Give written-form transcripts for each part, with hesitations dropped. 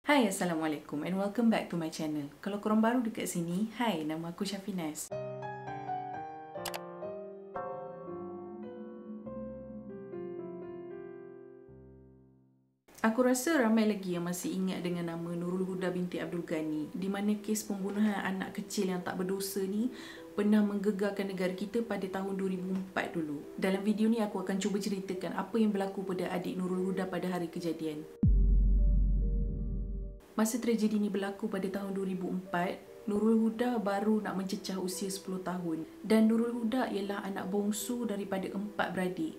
Hai, Assalamualaikum and welcome back to my channel. Kalau korang baru dekat sini, hai, nama aku Syafinas. Aku rasa ramai lagi yang masih ingat dengan nama Nurul Huda binti Abdul Ghani, di mana kes pembunuhan anak kecil yang tak berdosa ni pernah menggegarkan negara kita pada tahun 2004 dulu. Dalam video ni aku akan cuba ceritakan apa yang berlaku pada adik Nurul Huda pada hari kejadian. Masa tragedi ni berlaku pada tahun 2004, Nurul Huda baru nak mencecah usia 10 tahun. Dan Nurul Huda ialah anak bongsu daripada 4 beradik.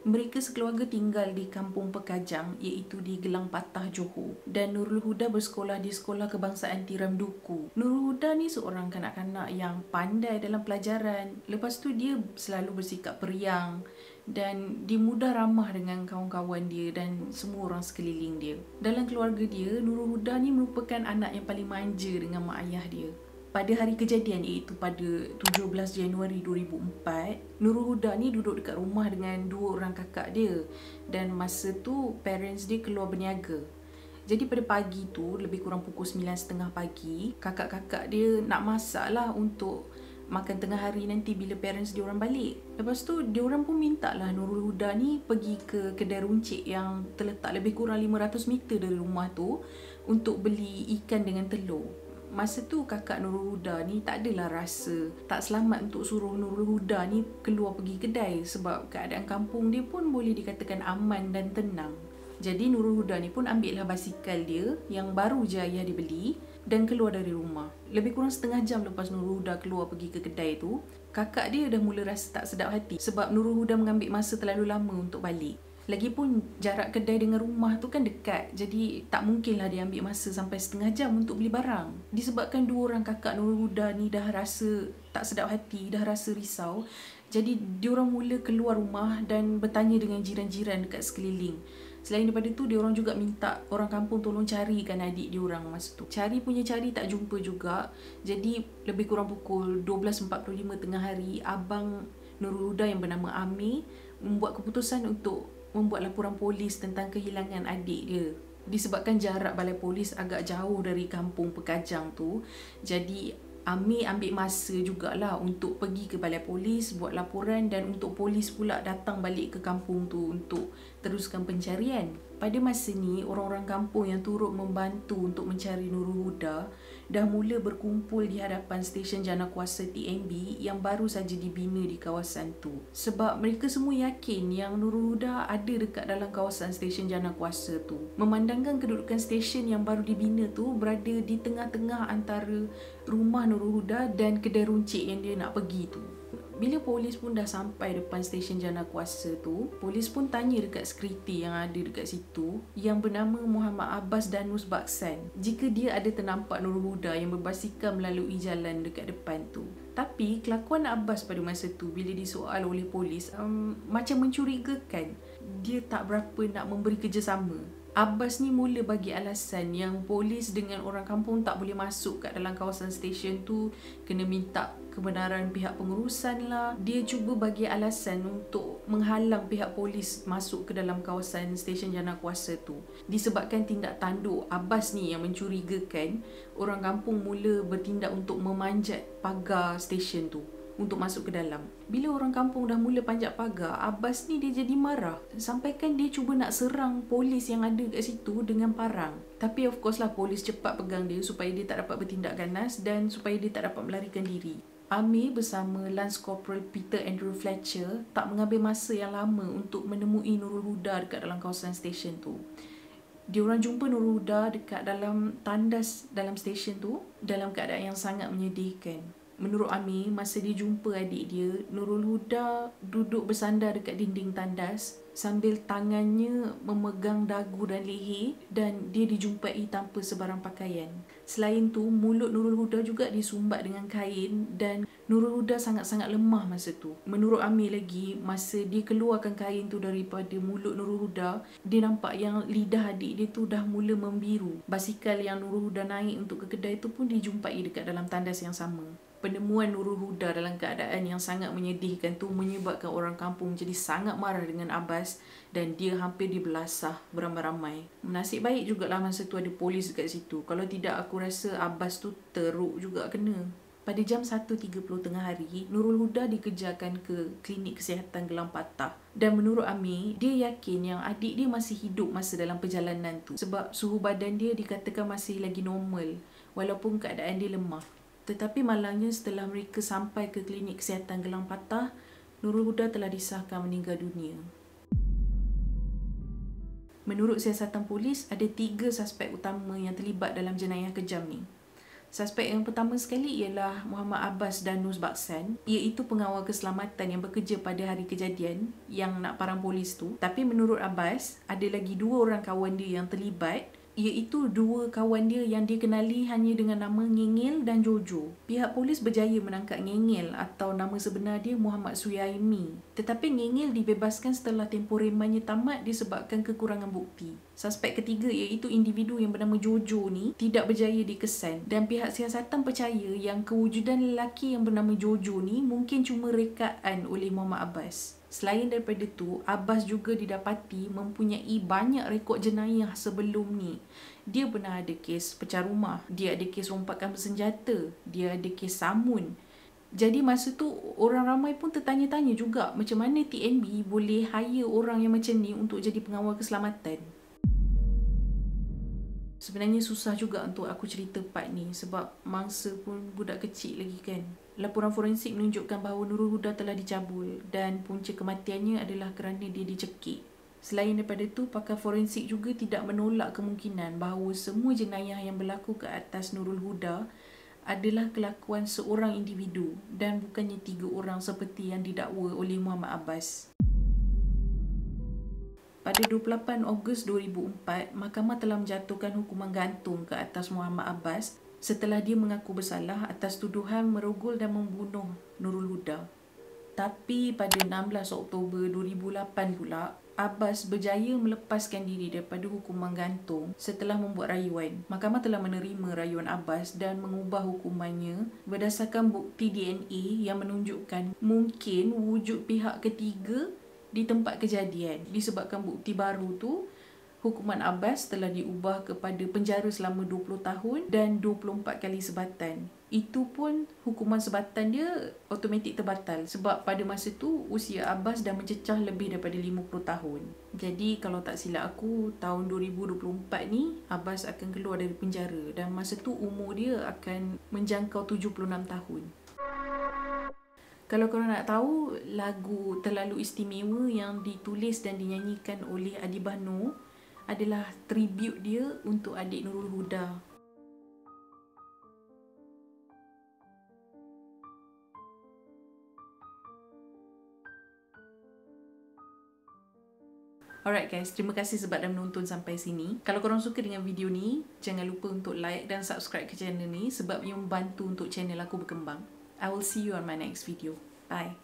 Mereka sekeluarga tinggal di Kampung Pekajang iaitu di Gelang Patah, Johor. Dan Nurul Huda bersekolah di Sekolah Kebangsaan Tiram Duku. Nurul Huda ni seorang kanak-kanak yang pandai dalam pelajaran. Lepas tu dia selalu bersikap periang dan dia mudah ramah dengan kawan-kawan dia dan semua orang sekeliling dia. Dalam keluarga dia, Nurul Huda ni merupakan anak yang paling manja dengan mak ayah dia. Pada hari kejadian iaitu pada 17 Januari 2004, Nurul Huda ni duduk dekat rumah dengan 2 orang kakak dia. Dan masa tu parents dia keluar berniaga. Jadi pada pagi tu, lebih kurang pukul 9.30 pagi, kakak-kakak dia nak masak lah untuk makan tengah hari nanti bila parents dia orang balik. Lepas tu dia orang pun minta lah Nurul Huda ni pergi ke kedai runcit yang terletak lebih kurang 500 meter dari rumah tu untuk beli ikan dengan telur. Masa tu kakak Nurul Huda ni tak adalah rasa tak selamat untuk suruh Nurul Huda ni keluar pergi kedai sebab keadaan kampung dia pun boleh dikatakan aman dan tenang. Jadi Nurul Huda ni pun ambil lah basikal dia yang baru je ayah dia beli dan keluar dari rumah. Lebih kurang setengah jam lepas Nurul Huda keluar pergi ke kedai tu, kakak dia dah mula rasa tak sedap hati sebab Nurul Huda mengambil masa terlalu lama untuk balik. Lagipun jarak kedai dengan rumah tu kan dekat, jadi tak mungkinlah dia ambil masa sampai setengah jam untuk beli barang. Disebabkan 2 orang kakak Nurul Huda ni dah rasa tak sedap hati, dah rasa risau, jadi diorang mula keluar rumah dan bertanya dengan jiran-jiran dekat sekeliling. Selain daripada tu, diorang juga minta orang kampung tolong carikan adik diorang masa tu. Cari tak jumpa juga. Jadi lebih kurang pukul 12.45 tengah hari, abang Nurul Huda yang bernama Amir membuat keputusan untuk membuat laporan polis tentang kehilangan adik dia. Disebabkan jarak balai polis agak jauh dari Kampung Pekajang tu, jadi Amir ambil masa jugalah untuk pergi ke balai polis, buat laporan dan untuk polis pula datang balik ke kampung tu untuk teruskan pencarian. Pada masa ni, orang-orang kampung yang turut membantu untuk mencari Nurul Huda dah mula berkumpul di hadapan stesen jana kuasa TNB yang baru saja dibina di kawasan tu. Sebab mereka semua yakin yang Nurul Huda ada dekat dalam kawasan stesen jana kuasa tu. Memandangkan kedudukan stesen yang baru dibina tu berada di tengah-tengah antara rumah Nurul Huda dan kedai runcit yang dia nak pergi tu. Bila polis pun dah sampai depan stesen jana kuasa tu, polis pun tanya dekat security yang ada dekat situ yang bernama Muhammad Abbas Danus Baksan jika dia ada ternampak Nurul Huda yang berbasikal melalui jalan dekat depan tu. Tapi kelakuan Abbas pada masa tu bila disoal oleh polis macam mencurigakan. Dia tak berapa nak memberi kerjasama. Abbas ni mula bagi alasan yang polis dengan orang kampung tak boleh masuk kat dalam kawasan stesen tu, kena minta kebenaran pihak pengurusan lah. Dia cuba bagi alasan untuk menghalang pihak polis masuk ke dalam kawasan stesen jana kuasa tu. Disebabkan tindak tanduk Abbas ni yang mencurigakan, orang kampung mula bertindak untuk memanjat pagar stesen tu untuk masuk ke dalam. Bila orang kampung dah mula panjat pagar, Abbas ni dia jadi marah. Sampaikan dia cuba nak serang polis yang ada kat situ dengan parang. Tapi of course lah polis cepat pegang dia supaya dia tak dapat bertindak ganas dan supaya dia tak dapat melarikan diri. Amir bersama Lance Corporal Peter Andrew Fletcher tak mengambil masa yang lama untuk menemui Nurul Huda dekat dalam kawasan stesen tu. Diorang jumpa Nurul Huda dekat dalam tandas dalam stesen tu dalam keadaan yang sangat menyedihkan. Menurut Amir, masa dia jumpa adik dia, Nurul Huda duduk bersandar dekat dinding tandas sambil tangannya memegang dagu dan leher dan dia dijumpai tanpa sebarang pakaian. Selain tu, mulut Nurul Huda juga disumbat dengan kain dan Nurul Huda sangat-sangat lemah masa tu. Menurut Amir lagi, masa dia keluarkan kain tu daripada mulut Nurul Huda, dia nampak yang lidah adik dia tu dah mula membiru. Basikal yang Nurul Huda naik untuk ke kedai tu pun dijumpai dekat dalam tandas yang sama. Penemuan Nurul Huda dalam keadaan yang sangat menyedihkan tu menyebabkan orang kampung jadi sangat marah dengan Abbas dan dia hampir dibelasah beramai-ramai. Nasib baik jugalah masa tu ada polis dekat situ. Kalau tidak aku rasa Abbas tu teruk juga kena. Pada jam 1.30 tengah hari, Nurul Huda dikejarkan ke klinik kesihatan Gelang Patah. Dan menurut Amir, dia yakin yang adik dia masih hidup masa dalam perjalanan tu. Sebab suhu badan dia dikatakan masih lagi normal walaupun keadaan dia lemah. Tetapi malangnya setelah mereka sampai ke klinik kesihatan Gelang Patah, Nurul Huda telah disahkan meninggal dunia. Menurut siasatan polis, ada 3 suspek utama yang terlibat dalam jenayah kejam ni. Suspek yang pertama sekali ialah Muhammad Abbas Danus Baksan, iaitu pengawal keselamatan yang bekerja pada hari kejadian yang nak parang polis tu. Tapi menurut Abbas, ada lagi 2 orang kawan dia yang terlibat, iaitu 2 kawan dia yang dia kenali hanya dengan nama Ngengel dan Jojo. Pihak polis berjaya menangkap Ngengel atau nama sebenar dia Muhammad Suyaimi. Tetapi Ngengel dibebaskan setelah tempoh remandnya tamat disebabkan kekurangan bukti. Suspek ketiga iaitu individu yang bernama Jojo ni tidak berjaya dikesan dan pihak siasatan percaya yang kewujudan lelaki yang bernama Jojo ni mungkin cuma rekaan oleh Muhammad Abbas. Selain daripada tu, Abbas juga didapati mempunyai banyak rekod jenayah sebelum ni. Dia pernah ada kes pecah rumah, dia ada kes rompakan bersenjata, dia ada kes samun. Jadi masa tu orang ramai pun tertanya-tanya juga macam mana TNB boleh hire orang yang macam ni untuk jadi pengawal keselamatan. Sebenarnya susah juga untuk aku cerita part ni sebab mangsa pun budak kecil lagi kan. Laporan forensik menunjukkan bahawa Nurul Huda telah dicabul dan punca kematiannya adalah kerana dia dicekik. Selain daripada tu, pakar forensik juga tidak menolak kemungkinan bahawa semua jenayah yang berlaku ke atas Nurul Huda adalah kelakuan seorang individu dan bukannya 3 orang seperti yang didakwa oleh Muhammad Abbas. Pada 28 Ogos 2004, mahkamah telah menjatuhkan hukuman gantung ke atas Muhammad Abbas setelah dia mengaku bersalah atas tuduhan merogol dan membunuh Nurul Huda. Tapi pada 16 Oktober 2008 pula, Abbas berjaya melepaskan diri daripada hukuman gantung setelah membuat rayuan. Mahkamah telah menerima rayuan Abbas dan mengubah hukumannya berdasarkan bukti DNA yang menunjukkan mungkin wujud pihak ketiga di tempat kejadian. Disebabkan bukti baru tu, hukuman Abbas telah diubah kepada penjara selama 20 tahun dan 24 kali sebatan. Itu pun hukuman sebatan dia automatik terbatal sebab pada masa tu usia Abbas dah mencecah lebih daripada 50 tahun. Jadi kalau tak silap aku, tahun 2024 ni Abbas akan keluar dari penjara dan masa tu umur dia akan menjangkau 76 tahun. Kalau korang nak tahu, lagu Terlalu Istimewa yang ditulis dan dinyanyikan oleh Adibah Noor adalah tribute dia untuk adik Nurul Huda. Alright guys, terima kasih sebab dah menonton sampai sini. Kalau korang suka dengan video ni, jangan lupa untuk like dan subscribe ke channel ni sebab ia membantu untuk channel aku berkembang. I will see you on my next video. Bye.